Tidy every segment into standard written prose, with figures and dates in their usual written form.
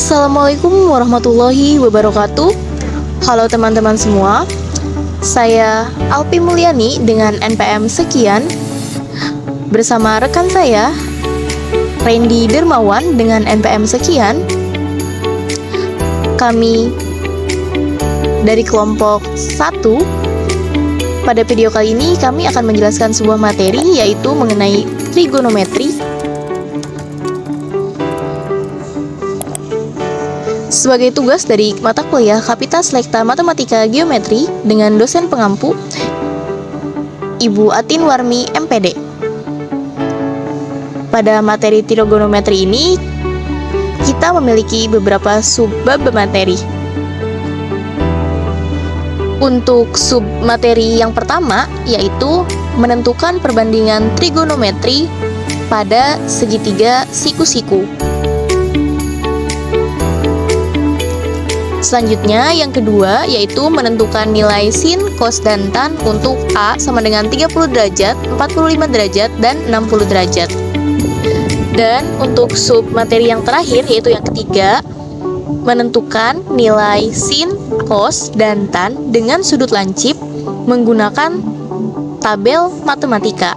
Assalamualaikum warahmatullahi wabarakatuh. Halo teman-teman semua, saya Alpi Mulyani dengan NPM sekian, bersama rekan saya Randy Dermawan dengan NPM sekian. Kami dari kelompok 1. Pada video kali ini kami akan menjelaskan sebuah materi, yaitu mengenai trigonometri. Sebagai tugas dari mata kuliah Kapita Selekta Matematika Geometri dengan dosen pengampu Ibu Atin Warmi MPD. Pada materi trigonometri ini kita memiliki beberapa subbab materi. Untuk sub materi yang pertama yaitu menentukan perbandingan trigonometri pada segitiga siku-siku. Selanjutnya yang kedua yaitu menentukan nilai sin, cos, dan tan untuk A sama dengan 30 derajat, 45 derajat, dan 60 derajat. Dan untuk sub materi yang terakhir yaitu yang ketiga, menentukan nilai sin, cos, dan tan dengan sudut lancip menggunakan tabel matematika.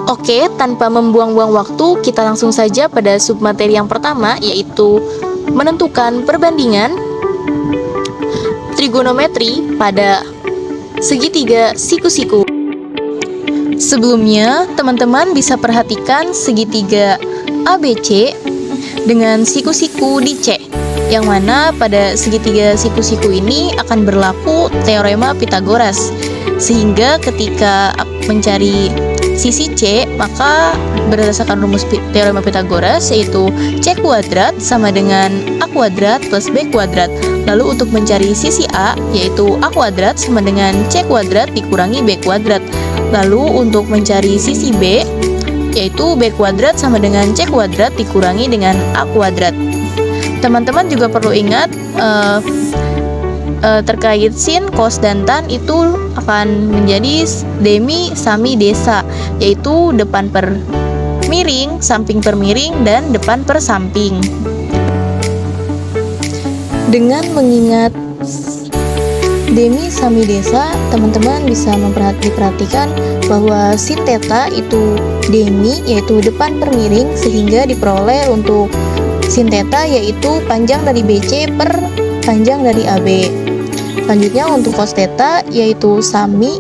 Oke, tanpa membuang-buang waktu, kita langsung saja pada sub materi yang pertama yaitu menentukan perbandingan trigonometri pada segitiga siku-siku. Sebelumnya, teman-teman bisa perhatikan segitiga ABC dengan siku-siku di C, yang mana pada segitiga siku-siku ini akan berlaku teorema Pythagoras, sehingga ketika mencari sisi C, maka berdasarkan rumus teorema Pythagoras yaitu C kuadrat sama dengan A kuadrat plus B kuadrat. Lalu untuk mencari sisi A yaitu A kuadrat sama dengan C kuadrat dikurangi B kuadrat. Lalu untuk mencari sisi B yaitu B kuadrat sama dengan C kuadrat dikurangi dengan A kuadrat. Teman-teman juga perlu ingat terkait sin, cos, dan tan itu akan menjadi demi, sami, desa, yaitu depan per miring, samping per miring, dan depan per samping. Dengan mengingat demi, sami, desa, teman-teman bisa diperhatikan bahwa sin theta itu demi, yaitu depan per miring, sehingga diperoleh untuk sin theta yaitu panjang dari BC per panjang dari AB. Selanjutnya untuk cos theta yaitu sami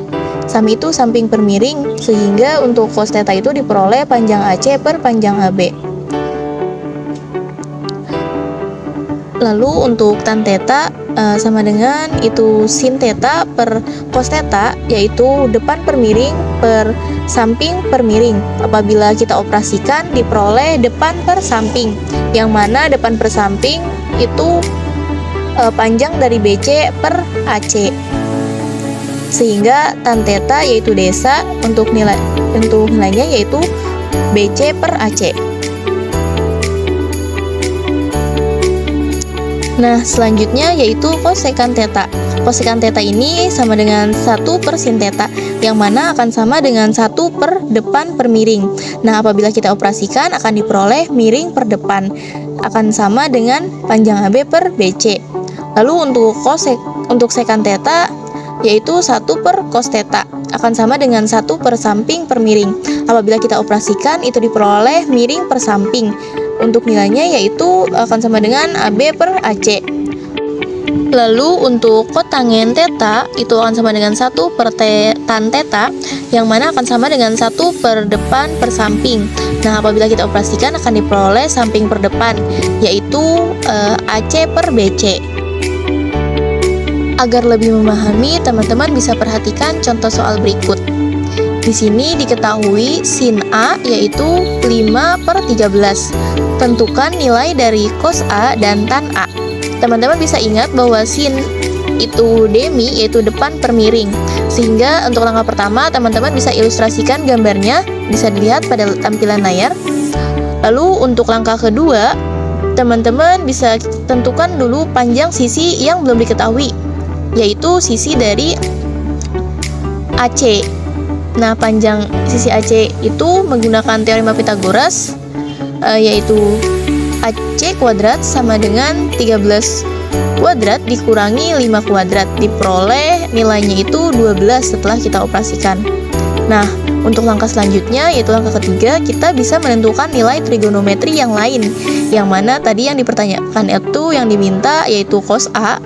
itu samping per miring, sehingga untuk cos theta itu diperoleh panjang AC per panjang AB. Lalu untuk tan theta sama dengan itu sin theta per cos theta yaitu depan per miring per samping per miring. Apabila kita operasikan diperoleh depan per samping, yang mana depan per samping itu panjang dari BC per AC, sehingga tan theta yaitu desa untuk nilainya yaitu BC per AC. Nah, selanjutnya yaitu kosekan theta. Kosekan theta ini sama dengan 1 per sin theta, yang mana akan sama dengan 1 per depan per miring. Nah, apabila kita operasikan akan diperoleh miring per depan akan sama dengan panjang AB per BC. Lalu untuk sekan theta yaitu 1 per cos theta akan sama dengan 1 per samping per miring. Apabila kita operasikan itu diperoleh miring per samping. Untuk nilainya yaitu akan sama dengan AB per AC. Lalu untuk kotangen theta itu akan sama dengan 1 per tan theta, yang mana akan sama dengan 1 per depan per samping. Nah, apabila kita operasikan akan diperoleh samping per depan yaitu AC per BC. Agar lebih memahami, teman-teman bisa perhatikan contoh soal berikut. Di sini diketahui sin A yaitu 5 per 13. Tentukan nilai dari cos A dan tan A. Teman-teman bisa ingat bahwa sin itu demi, yaitu depan per miring. Sehingga untuk langkah pertama, teman-teman bisa ilustrasikan gambarnya, bisa dilihat pada tampilan layar. Lalu untuk langkah kedua, teman-teman bisa tentukan dulu panjang sisi yang belum diketahui, yaitu sisi dari AC. Nah, panjang sisi AC itu menggunakan teorema Pythagoras yaitu AC kuadrat sama dengan 13 kuadrat dikurangi 5 kuadrat, diperoleh nilainya itu 12 setelah kita operasikan. Nah, untuk langkah selanjutnya, yaitu langkah ketiga, kita bisa menentukan nilai trigonometri yang lain, yang mana tadi yang dipertanyakan itu yang diminta yaitu cos A,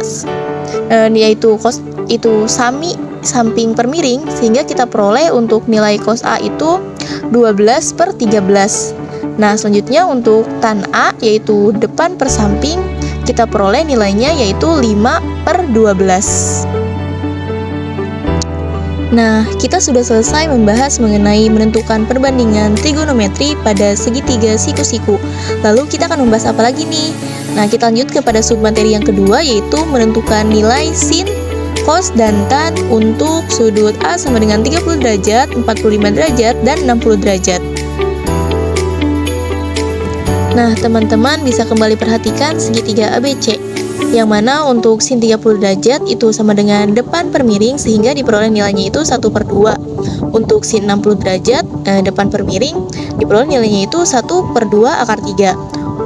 yaitu cos itu samping per miring, sehingga kita peroleh untuk nilai cos A itu 12/13. Nah, selanjutnya untuk tan A, yaitu depan per samping, kita peroleh nilainya yaitu 5/12. Nah, kita sudah selesai membahas mengenai menentukan perbandingan trigonometri pada segitiga siku-siku. Lalu kita akan membahas apa lagi nih? Nah, kita lanjut kepada submateri yang kedua, yaitu menentukan nilai sin, cos, dan tan untuk sudut A sama dengan 30 derajat, 45 derajat, dan 60 derajat. Nah, teman-teman bisa kembali perhatikan segitiga ABC, yang mana untuk sin 30 derajat itu sama dengan depan per miring, sehingga diperoleh nilainya itu 1/2. Untuk sin 60 derajat depan per miring, diperoleh nilainya itu 1/2 akar 3.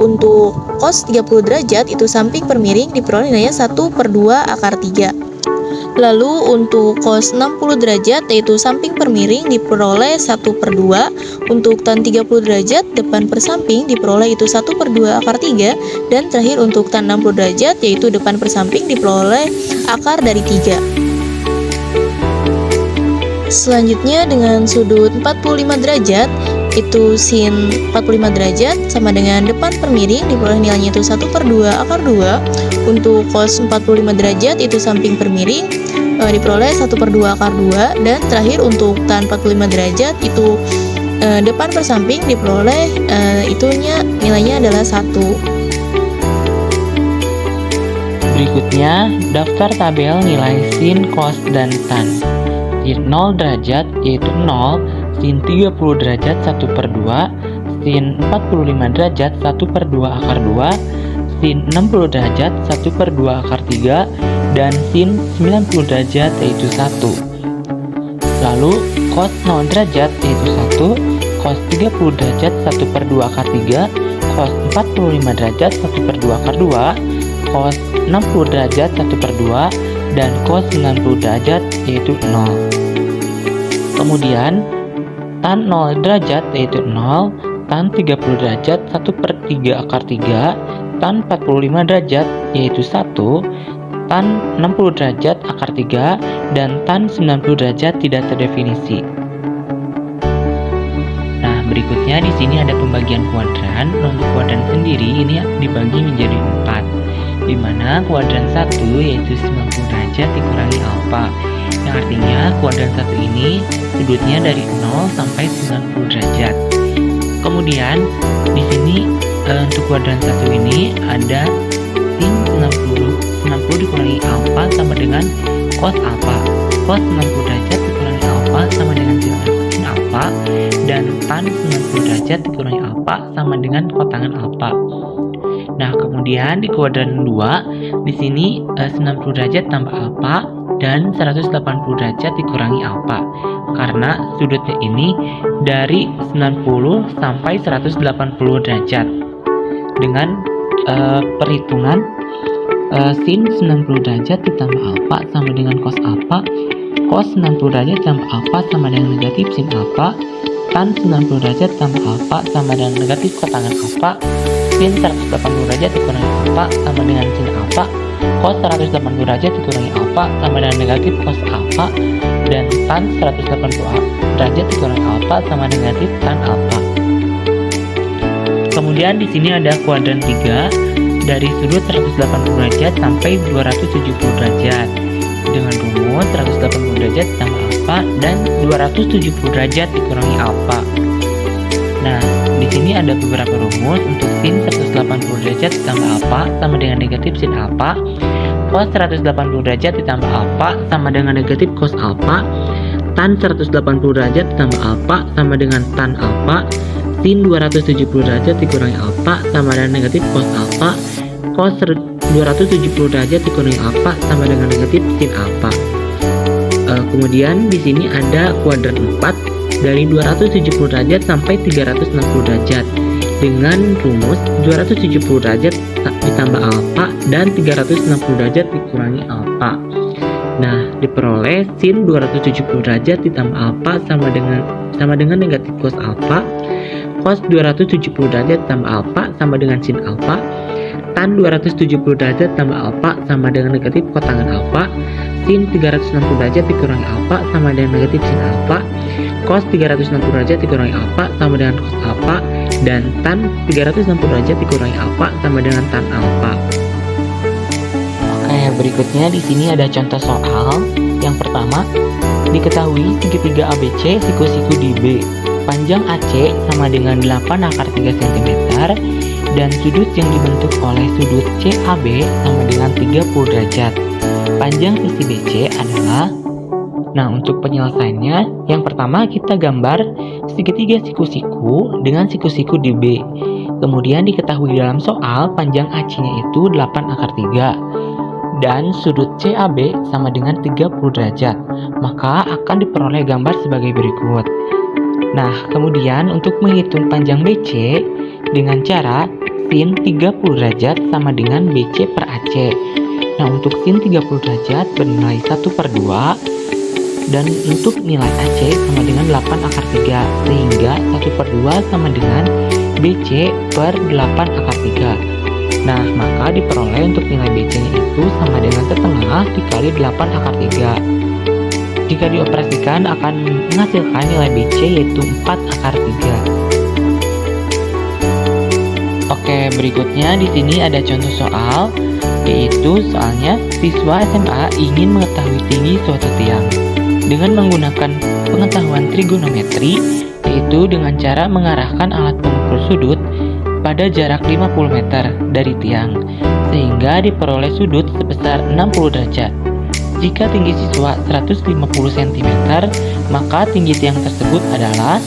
Untuk cos 30 derajat itu samping per miring, diperoleh nilainya 1/2 akar 3. Lalu untuk cos 60 derajat yaitu samping per miring, diperoleh 1/2. Untuk tan 30 derajat depan per samping, diperoleh itu 1/2 akar 3. Dan terakhir untuk tan 60 derajat yaitu depan per samping, diperoleh akar dari 3. Selanjutnya dengan sudut 45 derajat, itu sin 45 derajat sama dengan depan per miring, diperoleh nilainya itu 1/2 akar 2. Untuk cos 45 derajat itu samping per miring, diperoleh 1/2 akar 2. Dan terakhir untuk tan 45 derajat itu depan per samping, diperoleh nilainya adalah 1. Berikutnya, daftar tabel nilai sin, cos, dan tan. Sin 0 derajat yaitu 0, sin 30 derajat 1/2, sin 45 derajat 1/2 akar 2, sin 60 derajat 1/2 akar 3, dan sin 90 derajat yaitu 1. Lalu cos 0 derajat yaitu 1, cos 30 derajat 1/2 akar 3, cos 45 derajat 1/2 akar 2, cos 60 derajat 1/2, dan cos 90 derajat yaitu 0. Kemudian tan 0 derajat yaitu 0, tan 30 derajat 1/3 akar 3, tan 45 derajat yaitu 1, tan 60 derajat akar 3, dan tan 90 derajat tidak terdefinisi. Nah, berikutnya di sini ada pembagian kuadran. Untuk kuadran sendiri ini dibagi menjadi 4, di mana kuadran 1 yaitu 90 derajat dikurangi alfa, yang artinya kuadran 1 ini sudutnya dari 0 sampai 90 derajat. Kemudian di sini untuk kuadran 1 ini ada sin 90 dikurangi alfa sama dengan cos alfa. Cos 90 derajat dikurangi alfa sama dengan sin alfa, dan tan 90 derajat dikurangi alfa sama dengan kotangan alfa. Nah, kemudian di kuadran 2 di sini 90 derajat tambah alfa dan 180 derajat dikurangi alfa, karena sudutnya ini dari 90 sampai 180 derajat. Dengan perhitungan sin 90 derajat ditambah alfa sama dengan cos alfa, cos 90 derajat tambah alfa sama dengan negatif sin alfa, tan 90 derajat tambah alfa sama dengan negatif kotangan alfa, sin 180 derajat dikurangi alfa sama dengan sin alfa, cos 180 derajat dikurangi alfa sama dengan negatif cos alfa, dan tan 180 derajat dikurangi alfa sama dengan negatif tan alfa. Kemudian di sini ada kuadran 3 dari sudut 180 derajat sampai 270 derajat dengan rumus 180 derajat tambah alfa dan 270 derajat dikurangi alfa. Nah, di sini ada beberapa rumus untuk sin 180 derajat ditambah alfa sama dengan negatif sin alfa, cos 180 derajat ditambah alfa sama dengan negatif cos alfa, tan 180 derajat ditambah alfa sama dengan tan alfa, sin 270 derajat dikurangi alfa sama dengan negatif cos alfa, cos 270 derajat dikurangi alfa sama dengan negatif sin alfa. Kemudian di sini ada kuadran 4 dari 270 derajat sampai 360 derajat dengan rumus 270 derajat ditambah alfa dan 360 derajat dikurangi alfa. Nah, diperoleh sin 270 derajat ditambah alfa sama dengan negatif cos alfa. Cos 270 derajat tambah alfa sama dengan sin alfa. Tan 270 derajat tambah alfa sama dengan negatif kotangan alfa. Sin 360 derajat dikurangi alfa sama dengan negatif sin alfa. Cos 360 derajat dikurangi alfa sama dengan cos alfa. Dan tan 360 derajat dikurangi alfa sama dengan tan alfa. Oke, berikutnya di sini ada contoh soal. Yang pertama, diketahui segitiga ABC siku-siku di B. Panjang AC sama dengan 8 akar 3 cm dan sudut yang dibentuk oleh sudut CAB sama dengan 30 derajat. Panjang sisi BC adalah. Nah, untuk penyelesaiannya, yang pertama kita gambar segitiga siku-siku dengan siku-siku di B. Kemudian diketahui dalam soal panjang AC-nya itu 8 akar 3 dan sudut CAB sama dengan 30 derajat. Maka akan diperoleh gambar sebagai berikut. Nah, kemudian untuk menghitung panjang BC dengan cara sin 30 derajat sama dengan BC per AC. Nah, untuk sin 30 derajat bernilai 1/2 dan untuk nilai AC sama dengan 8 akar 3 sehingga 1/2 sama dengan BC per 8 akar 3. Nah, maka diperoleh untuk nilai BC-nya itu sama dengan setengah dikali 8 akar 3. Jika dioperasikan akan menghasilkan nilai BC yaitu 4 akar 3. Oke, berikutnya di sini ada contoh soal, yaitu soalnya siswa SMA ingin mengetahui tinggi suatu tiang dengan menggunakan pengetahuan trigonometri, yaitu dengan cara mengarahkan alat pengukur sudut pada jarak 50 meter dari tiang, sehingga diperoleh sudut sebesar 60 derajat. Jika tinggi siswa 150 cm, maka tinggi tiang tersebut adalah.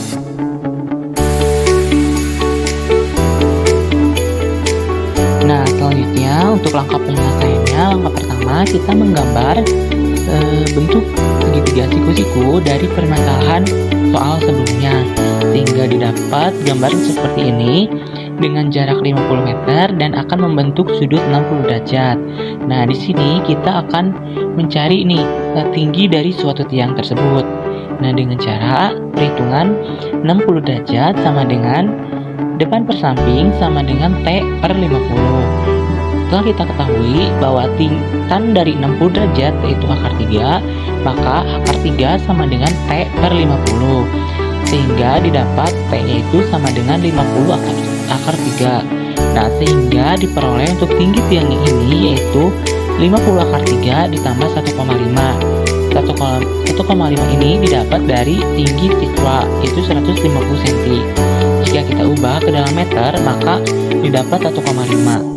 Nah, selanjutnya untuk langkah penyelesaiannya, langkah pertama kita menggambar bentuk segitiga siku-siku dari permasalahan soal sebelumnya sehingga didapat gambaran seperti ini dengan jarak 50 meter dan akan membentuk sudut 60 derajat. Nah, di sini kita akan mencari tinggi dari suatu tiang tersebut. Nah, dengan cara perhitungan 60 derajat sama dengan depan per samping sama dengan T per 50. Setelah kita ketahui bahwa tan dari 60 derajat yaitu akar 3, maka akar 3 sama dengan T per 50. Sehingga didapat T-nya itu sama dengan 50 akar 3. Nah, sehingga diperoleh untuk tinggi tiangnya ini yaitu 50 akar 3 ditambah 1,5. 1,5 ini didapat dari tinggi siswa yaitu 150 cm. Jika kita ubah ke dalam meter, maka didapat 1,5.